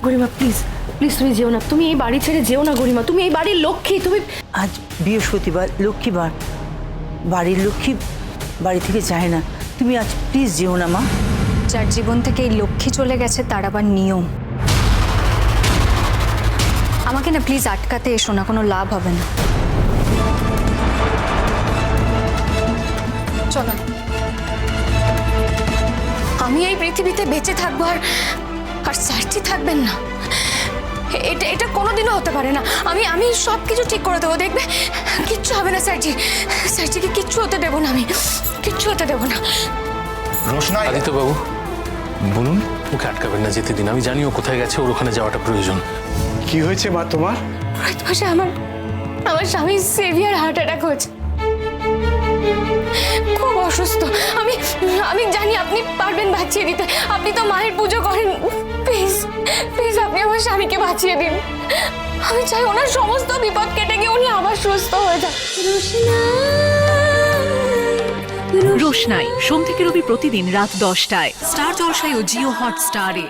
Garima please please তুমি যেও না, তুমি এই বাড়ি ছেড়ে যেও না গরিমা, তুমি এই বাড়ির লক্ষ্মী। তুমি আজ বৃহস্পতিবার, লক্ষ্মীবার, বাড়ির লক্ষ্মী বাড়ি থেকে যায় না। তুমি আজ প্লিজ যেও না মা। যার জীবন থেকে এই লক্ষ্মী চলে গেছে তার আবার নিয়ম। আমাকে না প্লিজ আটকাতে এসো না, কোনো লাভ হবে না। চলো, আমি এই পৃথিবীতে বেঁচে থাকবো আর স্যারজি থাকবেন না, এটা কোনোদিনও হতে পারে না। আমি সব কিছু ঠিক করে দেবো, দেখবে কিচ্ছু হবে না। স্যারজিকে কিচ্ছু হতে দেবো না, আমি কিচ্ছু হতে দেবো না। রোশনাই, আদিত্য বাবু বলুন, ওকে আটকাবেন না, যেতে দিন। আমি জানি ও কোথায় গেছে, ওর ওখানে যাওয়াটা প্রয়োজন। কি হয়েছে মা তোমার? আমার স্বামী সেভিয়ার হার্ট অ্যাটাক হয়েছে, খুব অসুস্থ। আমি জানি আপনি পারবেন বাঁচিয়ে দিতে, আপনি তো মায়ের পুজো করেন। প্লিজ প্লিজ আপনি আমার স্বামীকে বাঁচিয়ে দিন। আমি চাই ওনার সমস্ত বিপদ কেটে গিয়ে উনি আবার সুস্থ হয়ে যান। রোশনাই সোম থেকে রবি প্রতিদিন রাত 10টায় স্টার জলসায় ও জিও হটস্টারে।